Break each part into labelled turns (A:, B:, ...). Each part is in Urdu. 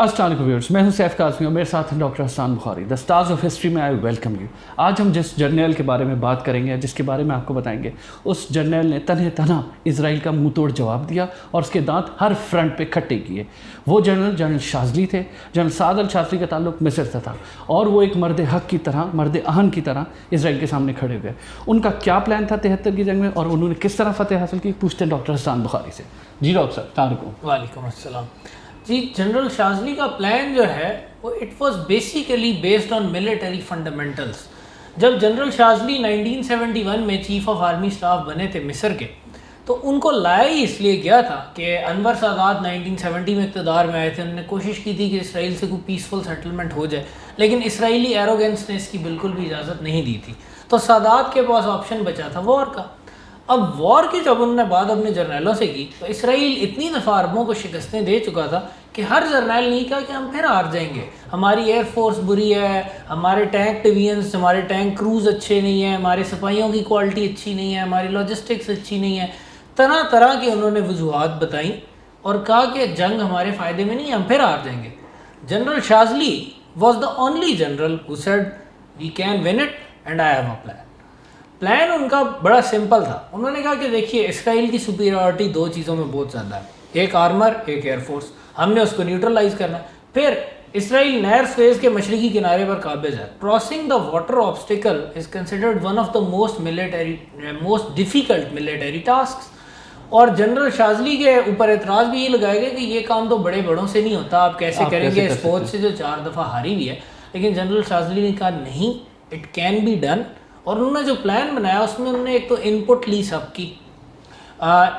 A: السلام علیکم ویورز، میں ہوں سیف کاظمی اور میرے ساتھ ہیں doctor Hassan Bukhari. The stars of history میں آئی ویلکم یو. آج ہم جس جرنیل کے بارے میں بات کریں گے، جس کے بارے میں آپ کو بتائیں گے، اس جرنیل نے تنہا اسرائیل کا منہ توڑ جواب دیا اور اس کے دانت ہر فرنٹ پہ کھٹے کیے. وہ جنرل شاذلی تھے. جنرل سعد الشاذلی کا تعلق مصر سے تھا اور وہ ایک مرد حق کی طرح، مرد آہن کی طرح اسرائیل کے سامنے کھڑے ہوئے. ان کا کیا پلان تھا 73 کی جنگ میں اور انہوں نے کس طرح فتح حاصل کی، پوچھتے ہیں ڈاکٹر حسان بخاری سے. جی ڈاکٹر صاحب السلام علیکم.
B: وعلیکم السلام. جی، جنرل شاذلی کا پلان جو ہے وہ it was basically based on military fundamentals. جب جنرل شاذلی 1971 میں چیف آف آرمی اسٹاف بنے تھے مصر کے، تو ان کو لایا ہی اس لیے گیا تھا کہ انور سادات 1970 میں اقتدار میں آئے تھے. انہوں نے کوشش کی تھی کہ اسرائیل سے کوئی پیسفل سیٹلمنٹ ہو جائے، لیکن اسرائیلی ایروگنس نے اس کی بالکل بھی اجازت نہیں دی تھی. تو سادات کے پاس آپشن بچا تھا وار کا. اب وار کی جب انہوں نے بات اپنے جرنیلوں سے کی تو اسرائیل اتنی دفعہ عربوں کو شکستیں دے چکا تھا کہ ہر جرنیل نہیں کہا کہ ہم پھر ہار جائیں گے، ہماری ایئر فورس بری ہے، ہمارے ٹینک ڈویژنز، ہمارے ٹینک کروز اچھے نہیں ہیں، ہمارے سپاہیوں کی کوالٹی اچھی نہیں ہے، ہماری لاجسٹکس اچھی نہیں ہے. طرح طرح کی انہوں نے وجوہات بتائیں اور کہا کہ جنگ ہمارے فائدے میں نہیں، ہم پھر ہار جائیں گے. General Shazly was the only general who said we can win it and I have a plan. Plan ان کا بڑا سمپل تھا. انہوں نے کہا کہ دیکھیے، اسرائیل کی سپیریورٹی دو چیزوں میں بہت زیادہ ہے، ایک آرمر، ایک ایئر فورس. ہم نے اس کو نیوٹرلائز کرنا ہے. پھر اسرائیل نہر سویز کے مشرقی کنارے پر قابض ہے. Crossing the water obstacle is considered one of the most difficult military tasks. اور جنرل شاذلی کے اوپر اعتراض بھی یہ لگایا گیا کہ یہ کام تو بڑے بڑوں سے نہیں ہوتا، آپ کیسے کریں گے اس فوج سے جو 4 دفعہ ہاری ہوئی ہے. لیکن جنرل شاذلی نے کہا نہیں، اٹ کین بی ڈن. اور انہوں نے جو پلان بنایا اس میں انہوں نے ایک تو ان پٹ لی سب کی.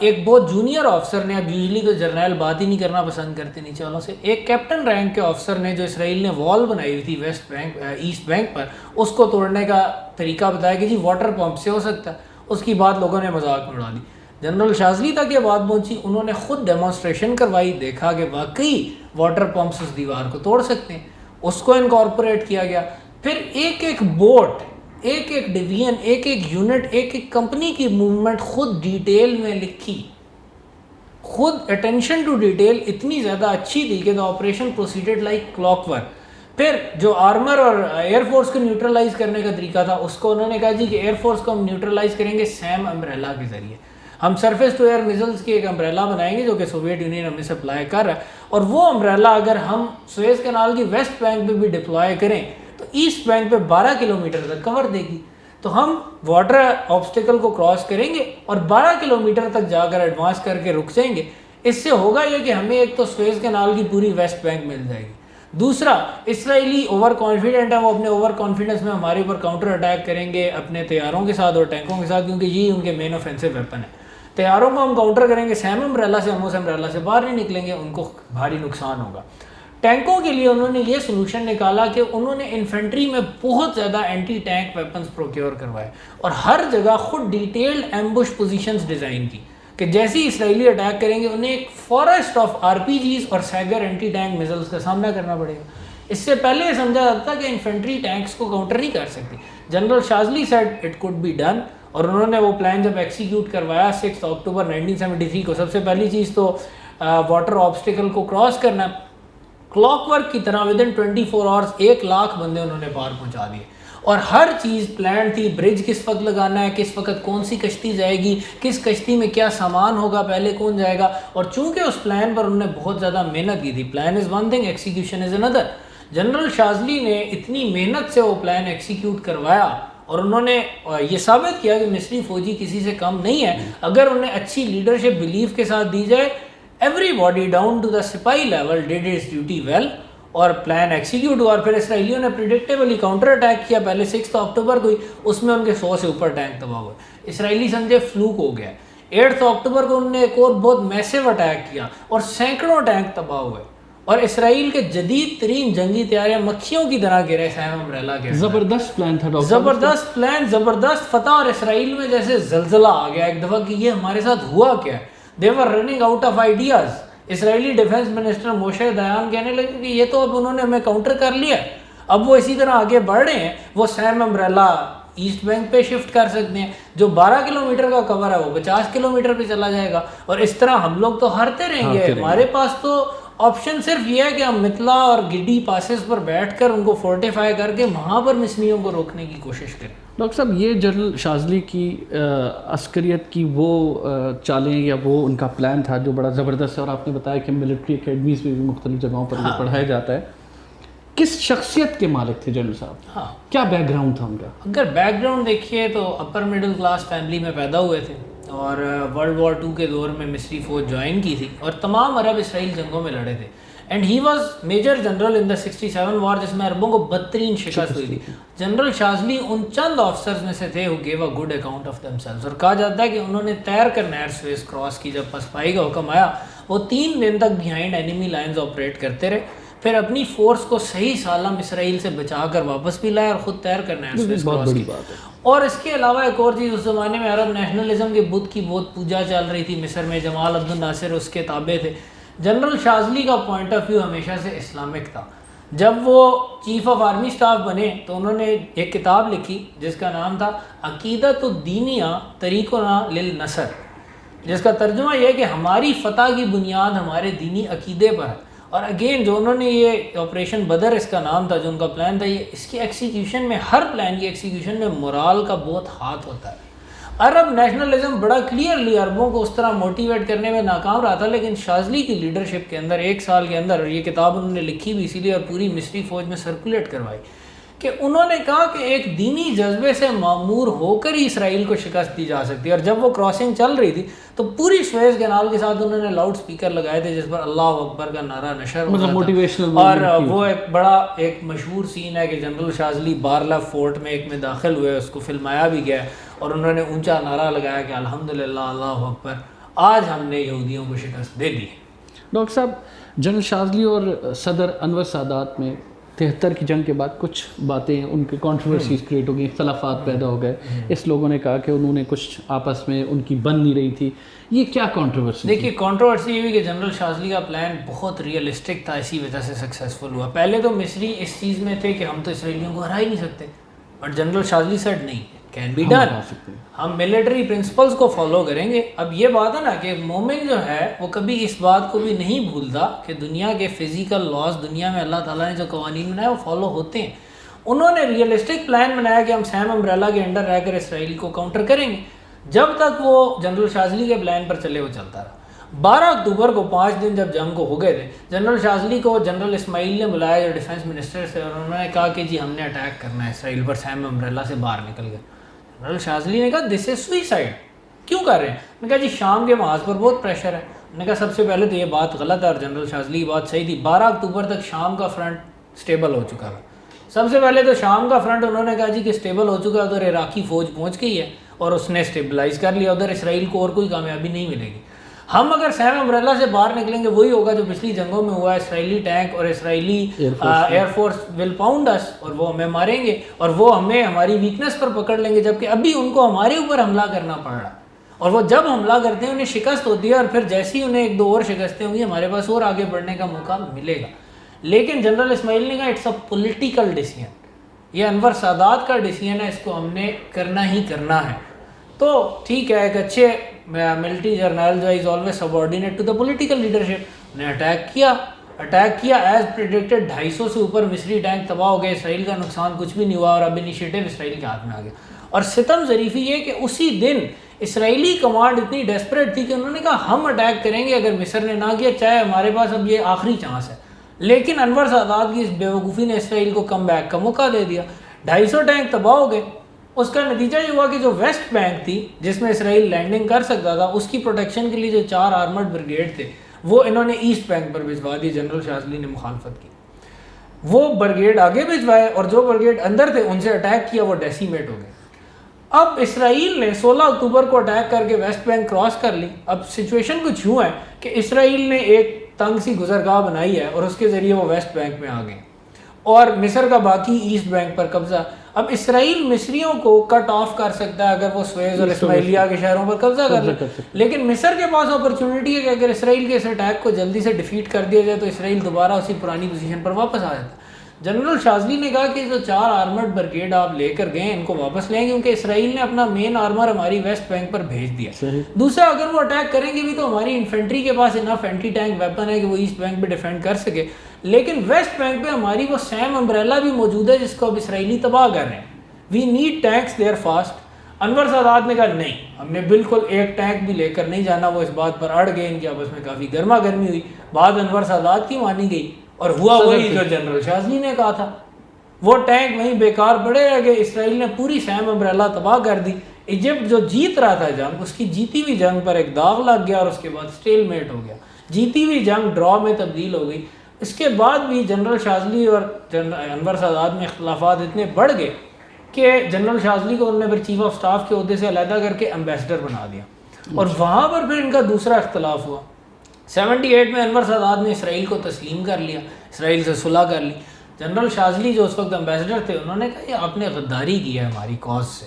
B: ایک بہت جونیئر آفسر نے، اب یوزلی تو جرنیل بات ہی نہیں کرنا پسند کرتے نیچے والوں سے، ایک کیپٹن رینک کے آفسر نے، جو اسرائیل نے وال بنائی ہوئی تھی ایسٹ بینک پر، اس کو توڑنے کا طریقہ بتایا کہ جی واٹر پمپ سے ہو سکتا ہے. اس کی بات لوگوں نے مذاق میں اڑا دی. جنرل شاذلی تک یہ بات پہنچی، انہوں نے خود ڈیمونسٹریشن کروائی، دیکھا کہ واقعی واٹر پمپس اس دیوار کو توڑ سکتے ہیں. اس کو انکارپوریٹ کیا گیا. پھر ایک ایک بوٹ، ایک ایک ڈویژن، ایک ایک یونٹ، ایک ایک کمپنی کی موومنٹ خود ڈیٹیل میں لکھی. خود اٹینشن ٹو ڈیٹیل اتنی زیادہ اچھی تھی کہ دا آپریشن پروسیڈڈ لائک کلاک ورک. پھر جو آرمر اور ایئر فورس کو نیوٹرلائز کرنے کا طریقہ تھا، اس کو انہوں نے کہا جی کہ ایئر فورس کو ہم نیوٹرلائز کریں گے سیم امبریلا کے ذریعے. ہم سرفیس ٹو ایئر میزلز کی ایک امبریلا بنائیں گے جو کہ سوویت یونین ہمیں سپلائی کر رہا ہے. اور وہ امبریلا اگر ہم سویز کینال کی ویسٹ بینک پہ بھی ڈپلوائے کریں تو ایسٹ بینک پہ 12 کلومیٹر تک کور دے گی. تو ہم واٹر آبسٹیکل کو کراس کریں گے اور 12 کلومیٹر تک جا کر ایڈوانس کر کے رک جائیں گے. اس سے ہوگا یہ کہ ہمیں ایک تو سویز کینال کی پوری ویسٹ بینک مل جائے گی. دوسرا، اسرائیلی اوور کانفیڈنٹ ہے، وہ اپنے اوور کانفیڈنس میں ہمارے اوپر کاؤنٹر اٹیک کریں گے اپنے طیاروں کے ساتھ اور ٹینکوں کے ساتھ، کیونکہ یہی ان کے مین آفینسو ویپن ہے. طیاروں کو ہم کاؤنٹر کریں گے سیم امبریلا سے، ہم اس امبریلا سے باہر نہیں نکلیں گے، ان کو بھاری نقصان ہوگا. ٹینکوں کے لیے انہوں نے یہ سلوشن نکالا کہ انہوں نے انفینٹری میں بہت زیادہ اینٹی ٹینک ویپنز پروکیور کروائے اور ہر جگہ خود ڈیٹیلڈ ایمبوش پوزیشنز ڈیزائن کی کہ جیسی اسرائیلی اٹیک کریں گے انہیں ایک فارسٹ آف RPGs اور سیگر اینٹی ٹینک میزلز کا سامنا کرنا پڑے گا. اس سے پہلے یہ سمجھا جاتا تھا کہ انفینٹری ٹینکس کو کاؤنٹر نہیں کر سکتی. General Shazly said it could be done, اور انہوں نے وہ پلان جب ایکسیکیوٹ کروایا 6 اکتوبر 1973 کو، سب سے پہلی چیز تو واٹر آبسٹیکل کو کراس کرنا. کلاک ورک کی طرح ودن 24 آورس 1 لاکھ بندے انہوں نے پار پہنچا دیے اور ہر چیز پلان تھی. برج کس وقت لگانا ہے، کس وقت کون سی کشتی جائے گی، کس کشتی میں کیا سامان ہوگا، پہلے کون جائے گا. اور چونکہ اس پلان پر انہوں نے بہت زیادہ محنت کی تھی، plan is one thing, execution is another. General Shazly نے اتنی محنت سے وہ پلان ایکسیکیوٹ کروایا اور انہوں نے یہ ثابت کیا کہ مصری فوجی کسی سے کم نہیں ہے اگر انہیں اچھی لیڈرشپ بلیف کے ساتھ دی جائے. Everybody down to the sipahi level did its duty well اور پلان ایکسیکیوٹ ہوا. اور پھر اسرائیلیوں نے پریڈکٹیبلی کاؤنٹر اٹیک کیا پہلے 6 اکتوبر کو ہی. اس میں ان کے 100 سے اوپر ٹینک تباہ ہوئے. اسرائیلی سمجھے فلوک ہو گیا. 8 اکتوبر کو انہوں نے ایک اور بہت میسو اٹیک کیا اور سینکڑوں ٹینک تباہ ہوئے اور اسرائیل کے جدید ترین جنگی طیارے مکھیوں کی طرح گرے سیم امبریلا کے.
A: زبردست پلان تھا ڈاکٹر،
B: زبردست پلان، زبردست فتح. اور اسرائیل میں جیسے زلزلہ آ گیا ایک دفعہ کہ یہ ہمارے ساتھ ہوا کیا. They were running out of ideas. Israeli defence minister Moshe Dayan کہنے لگے کہ یہ تو اب انہوں نے ہمیں کاؤنٹر کر لیا، اب وہ اسی طرح آگے بڑھ رہے ہیں، وہ سیم امبریلا ایسٹ بینک پہ شفٹ کر سکتے ہیں. جو 12 کلومیٹر کا کور ہے وہ 50 کلومیٹر پہ چلا جائے گا اور اس طرح ہم لوگ تو ہارتے رہیں گے. ہمارے پاس تو آپشن صرف یہ ہے کہ ہم متلا اور گڈی پاسز پر بیٹھ کر ان کو فورٹیفائی کر کے وہاں پر مصریوں کو روکنے کی کوشش کریں.
A: ڈاکٹر صاحب یہ جنرل شاذلی کی عسکریت کی وہ چالیں یا وہ ان کا پلان تھا جو بڑا زبردست ہے، اور آپ نے بتایا کہ ملٹری اکیڈمیز میں بھی مختلف جگہوں پر یہ پڑھایا جاتا ہے. کس شخصیت کے مالک تھے جنرل صاحب؟
B: ہاں،
A: کیا بیک گراؤنڈ تھا ان کا؟
B: اگر بیک گراؤنڈ دیکھیے تو اپر مڈل کلاس فیملی میں پیدا ہوئے تھے اور ورلڈ وار 2 کے دور میں مصری فوج جوائن کی تھی اور تمام عرب اسرائیل جنگوں میں لڑے تھے. And he was major general in the 67 war جس میں عربوں کو بدترین شکست ہوئی تھی. جنرل شاذلی ان چند آفسرز میں سے تھے who gave a good account of themselves، اور کہا جاتا ہے کہ انہوں نے تیر کر نہر سویز کراس کی. جب پسپائی کا حکم آیا وہ 3 دن تک بیہائنڈ اینیمی لائنز آپریٹ کرتے رہے، پھر اپنی فورس کو صحیح سالم اسرائیل سے بچا کر واپس بھی لائے اور خود تیر کر نہر سویز کراس کی. اور اس کے علاوہ ایک اور چیز، اس زمانے میں عرب نیشنلزم کے بت کی بہت پوجا چل رہی تھی مصر میں. جمال عبد الناصر اس کے تابع تھے. جنرل شاذلی کا پوائنٹ آف ویو ہمیشہ سے اسلامک تھا. جب وہ چیف آف آرمی اسٹاف بنے تو انہوں نے ایک کتاب لکھی جس کا نام تھا عقیدۃ الدینیہ طریقنا للنصر، جس کا ترجمہ یہ ہے کہ ہماری فتح کی بنیاد ہمارے دینی عقیدے پر ہے. اور اگین جو انہوں نے یہ آپریشن بدر اس کا نام تھا جو ان کا پلان تھا، یہ اس کی ایکسیکیوشن میں، ہر پلان کی ایکسیکیوشن میں مورال کا بہت ہاتھ ہوتا ہے. عرب نیشنلزم بڑا کلیئرلی عربوں کو اس طرح موٹیویٹ کرنے میں ناکام رہا تھا، لیکن شاذلی کی لیڈرشپ کے اندر 1 سال کے اندر، یہ کتاب انہوں نے لکھی بھی اسی لیے اور پوری مصری فوج میں سرکولیٹ کروائی، کہ انہوں نے کہا کہ ایک دینی جذبے سے معمور ہو کر ہی اسرائیل کو شکست دی جا سکتی ہے. اور جب وہ کراسنگ چل رہی تھی تو پوری سویز کینال کے ساتھ انہوں نے لاؤڈ سپیکر لگائے تھے جس پر اللہ اکبر کا نعرہ نشر ہو رہا تھا. اور وہ ایک بڑا ایک مشہور سین ہے کہ جنرل شاذلی بارلا فورٹ میں ایک میں داخل ہوئے، اس کو فلمایا بھی گیا اور انہوں نے اونچا نعرہ لگایا کہ الحمدللہ اللہ اکبر، آج ہم نے یہودیوں کو شکست دے دی.
A: ڈاکٹر صاحب جنرل شاذلی اور صدر انور سادات میں 73 کی جنگ کے بعد کچھ باتیں ان کی کنٹروورسیز کریٹ ہو گئی، اختلافات پیدا ہو گئے. اس لوگوں نے کہا کہ انہوں نے کچھ آپس میں ان کی بن نہیں رہی تھی. یہ کیا کنٹروورسی؟
B: دیکھیے کنٹروورسی یہ ہوئی کہ جنرل شاذلی کا پلان بہت ریئلسٹک تھا، اسی وجہ سے سکسیزفل ہوا. پہلے تو مصری اس چیز میں تھے کہ ہم تو اسرائیلیوں کو ہرا ہی نہیں سکتے، بٹ جنرل شاذلی سیڈ نہیں، کین بی ڈن، ہم ملٹری پرنسپلس کو فالو کریں گے. اب یہ بات ہے نا کہ مومن جو ہے وہ کبھی اس بات کو بھی نہیں بھولتا کہ دنیا کے فزیکل لاز، دنیا میں اللہ تعالیٰ نے جو قوانین بنائے وہ فالو ہوتے ہیں. انہوں نے ریئلسٹک پلان بنایا کہ ہم سیم امبریلا کے انڈر رہ کر اسرائیل کو کاؤنٹر کریں گے. جب تک وہ جنرل شاذلی کے پلان پر چلے وہ چلتا رہا. 12 اکتوبر کو 5 دن جب جنگ کو ہو گئے تھے، جنرل شاذلی کو جنرل اسماعیل نے بلایا جو ڈیفنس منسٹر تھے، اور انہوں نے کہا کہ جی ہم نے اٹیک کرنا ہے اسرائیل پر سیم امبریلا سے باہر نکل گئے. جنرل شاذلی نے کہا دس از سوئسائڈ، کیوں کر رہے ہیں؟ میں نے کہا جی شام کے محاذ پر بہت پریشر ہے. میں نے کہا سب سے پہلے تو یہ بات غلط ہے اور جنرل شاذلی کی بات صحیح تھی. 12 اکتوبر تک شام کا فرنٹ سٹیبل ہو چکا تھا. سب سے پہلے تو شام کا فرنٹ انہوں نے کہا جی کہ سٹیبل ہو چکا ہے، ادھر عراقی فوج پہنچ گئی ہے اور اس نے سٹیبلائز کر لیا، ادھر اسرائیل کو اور کوئی کامیابی نہیں ملے گی. ہم اگر سیم امبریلا سے باہر نکلیں گے وہی ہوگا جو پچھلی جنگوں میں ہوا ہے، اسرائیلی ٹینک اور اسرائیلی ایئر فورس ول پاؤنڈ اس، اور وہ ہمیں ماریں گے اور وہ ہمیں ہماری ویکنس پر پکڑ لیں گے، جبکہ ابھی ان کو ہمارے اوپر حملہ کرنا پڑ رہا ہے. اور وہ جب حملہ کرتے ہیں انہیں شکست ہوتی ہے اور پھر جیسی انہیں 1-2 اور شکستیں ہوئی ہمارے پاس اور آگے بڑھنے کا موقع ملے گا. لیکن جنرل اسماعیل نے کہا اٹس اے پولیٹیکل ڈیسیژن، یہ انور سادات کا ڈیسیژن ہے، اس کو ہم نے کرنا ہی کرنا ہے. تو ٹھیک ہے، ایک اچھے ملٹری جرنیل جو is always subordinate to the political leadership نے اٹیک کیا ایز پریڈکٹڈ. 250 سے اوپر مصری ٹینک تباہ ہو گئے، اسرائیل کا نقصان کچھ بھی نہیں ہوا اور اب انیشیٹو اسرائیل کے ہاتھ میں آ گیا. اور ستم ظریفی یہ کہ اسی دن اسرائیلی کمانڈ اتنی ڈیسپریٹ تھی کہ انہوں نے کہا ہم اٹیک کریں گے اگر مصر نے نہ کیا، چاہے ہمارے پاس اب یہ آخری چانس ہے. لیکن انور سادات کی اس بیوقوفی نے اسرائیل کو کم بیک کا موقع دے دیا. 250 ٹینک تباہ ہو گئے. اس کا نتیجہ یہ ہوا کہ جو ویسٹ بینک تھی جس میں اسرائیل لینڈنگ کر سکتا تھا، اس کی پروٹیکشن کے لیے جو 4 آرمرڈ بریگیڈ تھے وہ انہوں نے ایسٹ بینک پر بھجوا دی. جنرل شاذلی نے مخالفت کی، وہ بریگیڈ آگے بھجوائے اور جو بریگیڈ اندر تھے ان سے اٹیک کیا، وہ ڈیسیمیٹ ہو گئے. اب اسرائیل نے 16 اکتوبر کو اٹیک کر کے ویسٹ بینک کراس کر لی. اب سچویشن کچھ یوں ہے کہ اسرائیل نے ایک تنگ سی گزرگاہ بنائی ہے اور اس کے ذریعے وہ ویسٹ بینک میں آ گئے اور مصر کا باقی ایسٹ بینک پر قبضہ. اب اسرائیل مصریوں کو کٹ آف کر سکتا ہے اگر وہ سویز اور اسماعیلیہ کے شہروں پر قبضہ کر لے، لیکن مصر کے پاس اپرچونٹی ہے کہ اگر اسرائیل کے اس اٹیک کو جلدی سے ڈیفیٹ کر دیا جائے تو اسرائیل دوبارہ اسی پرانی پوزیشن پر واپس آ جاتا ہے. جنرل شاذلی نے کہا کہ جو 4 آرمرڈ بریگیڈ آپ لے کر گئے ان کو واپس لیں کیونکہ اسرائیل نے اپنا مین آرمر ہماری ویسٹ بینک پر بھیج دیا. دوسرا اگر وہ اٹیک کریں گے بھی تو ہماری انفینٹری کے پاس انف اینٹی ٹینک ویپن ہے کہ وہ ایسٹ بینک پہ ڈیفینڈ کر سکے, لیکن ویسٹ بینک پہ ہماری وہ سیم امبریلا بھی موجود ہے جس کو اب اسرائیلی تباہ کر رہے ہیں. We need tanks there fast. Anwar Sadat نے کہا نہیں, ہم نے بالکل ایک ٹینک بھی لے کر نہیں جانا. وہ اس بات پر اڑ گئے, ان کی آپس میں کافی گرما گرمی ہوئی. بات انور سادات کی مانی گئی اور ہوا وہی جو جنرل شاذلی نے کہا تھا. وہ ٹینک وہیں بیکار پڑے رہ گئے. اسرائیل نے پوری سیم امبریلا تباہ کر دی. ایجپٹ جو جیت رہا تھا جنگ, اس کی جیتی ہوئی جنگ پر ایک داغ لگ گیا اور اس کے بعد سٹیل میٹ ہو گیا. جیتی ہوئی جنگ ڈرا میں تبدیل ہو گئی. اس کے بعد بھی جنرل شاذلی اور انور سادات میں اختلافات اتنے بڑھ گئے کہ جنرل شاذلی کو انہوں نے پھر چیف آف سٹاف کے عہدے سے علیحدہ کر کے ایمبیسڈر بنا دیا, اور وہاں پر پھر ان کا دوسرا اختلاف ہوا. 78 میں انور سادات نے اسرائیل کو تسلیم کر لیا, اسرائیل سے صلح کر لی. جنرل شاذلی جو اس وقت ایمبیسڈر تھے, انہوں نے کہا یہ آپ نے غداری کی ہے ہماری کاز سے.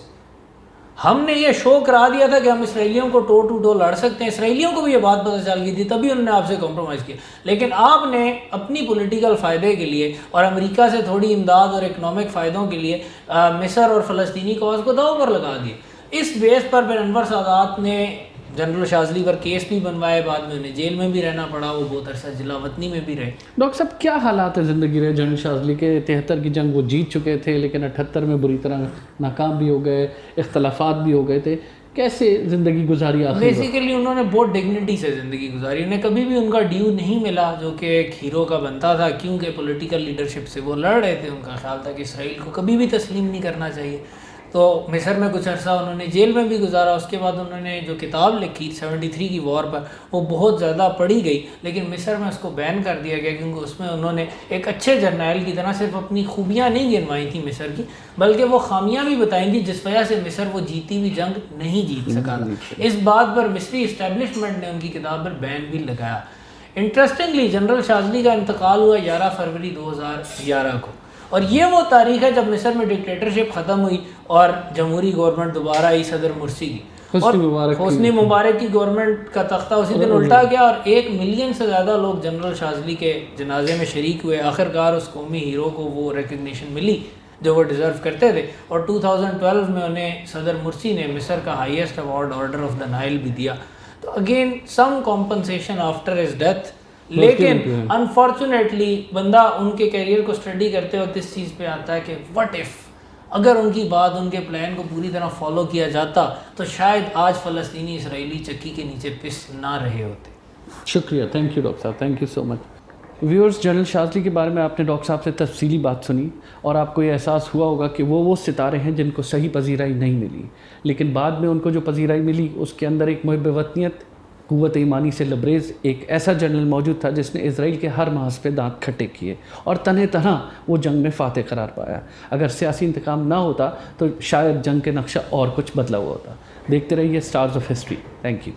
B: ہم نے یہ شو کرا دیا تھا کہ ہم اسرائیلیوں کو ٹو ٹو ٹو لڑ سکتے ہیں, اسرائیلیوں کو بھی یہ بات پتہ چل گئی تھی, تبھی انہوں نے آپ سے کمپرومائز کیا. لیکن آپ نے اپنی پولیٹیکل فائدے کے لیے اور امریکہ سے تھوڑی امداد اور اکنامک فائدوں کے لیے مصر اور فلسطینی کاز کو داؤ پر لگا دیے. اس بیس پر پھر انور سادات نے جنرل شاذلی پر کیس بھی بنوائے, بعد میں انہیں جیل میں بھی رہنا پڑا, وہ بہت عرصہ جلا وطنی میں بھی رہے.
A: ڈاکٹر صاحب کیا حالات ہے زندگی رہے جنرل شاذلی کے؟ 73 کی جنگ وہ جیت چکے تھے, لیکن 78 میں بری طرح ناکام بھی ہو گئے, اختلافات بھی ہو گئے تھے. کیسے زندگی گزاری آخر؟
B: بیسیکلی انہوں نے بہت ڈگنیٹی سے زندگی گزاری. انہیں کبھی بھی ان کا ڈیو نہیں ملا جو کہ ایک ہیرو کا بنتا تھا, کیونکہ پولیٹیکل لیڈرشپ سے وہ لڑ رہے تھے. ان کا خیال تھا کہ اسرائیل کو کبھی بھی تسلیم نہیں کرنا چاہیے. تو مصر میں کچھ عرصہ انہوں نے جیل میں بھی گزارا. اس کے بعد انہوں نے جو کتاب لکھی 73 کی وار پر, وہ بہت زیادہ پڑھی گئی, لیکن مصر میں اس کو بین کر دیا گیا کیونکہ اس میں انہوں نے ایک اچھے جرنیل کی طرح صرف اپنی خوبیاں نہیں گنوائی تھیں مصر کی, بلکہ وہ خامیاں بھی بتائیں تھیں جس وجہ سے مصر وہ جیتی ہوئی جنگ نہیں جیت سکا تھا. اس بات پر مصری اسٹیبلشمنٹ نے ان کی کتاب پر بین بھی لگایا. انٹرسٹنگلی جنرل شاذلی کا انتقال ہوا 11 فروری 2011 کو, اور یہ وہ تاریخ ہے جب مصر میں ڈکٹیٹرشپ ختم ہوئی اور جمہوری گورنمنٹ دوبارہ آئی صدر مرسی کی, اور حسنی مبارک کی گورنمنٹ کا تختہ اسی دن الٹا گیا, اور 1 ملین سے زیادہ لوگ جنرل شاذلی کے جنازے میں شریک ہوئے. آخرکار اس قومی ہیرو کو وہ ریکگنیشن ملی جو وہ ڈیزرو کرتے تھے, اور 2012 میں انہیں صدر مرسی نے مصر کا highest award order of the Nile بھی دیا. تو again some compensation after his death, لیکن انفارچونیٹلی بندہ ان کے کیریئر کو اسٹڈی کرتے وقت اس چیز پہ آتا ہے کہ وٹ ایف اگر ان کی بات, ان کے پلان کو پوری طرح فالو کیا جاتا تو شاید آج فلسطینی اسرائیلی چکی کے نیچے پس نہ رہے ہوتے.
A: شکریہ, تھینک یو ڈاکٹر صاحب, thank you so much. Viewers, General Shazly کے بارے میں آپ نے ڈاکٹر صاحب سے تفصیلی بات سنی, اور آپ کو یہ احساس ہوا ہوگا کہ وہ ستارے ہیں جن کو صحیح پذیرائی نہیں ملی, لیکن بعد میں ان کو جو پذیرائی ملی اس کے اندر ایک محب وطنیت, قوت ایمانی سے لبریز ایک ایسا جنرل موجود تھا جس نے اسرائیل کے ہر محاذ پہ دانت کھٹے کیے اور تنہ وہ جنگ میں فاتح قرار پایا. اگر سیاسی انتقام نہ ہوتا تو شاید جنگ کے نقشہ اور کچھ بدلا ہوا ہوتا. دیکھتے رہیے stars of history. Thank you.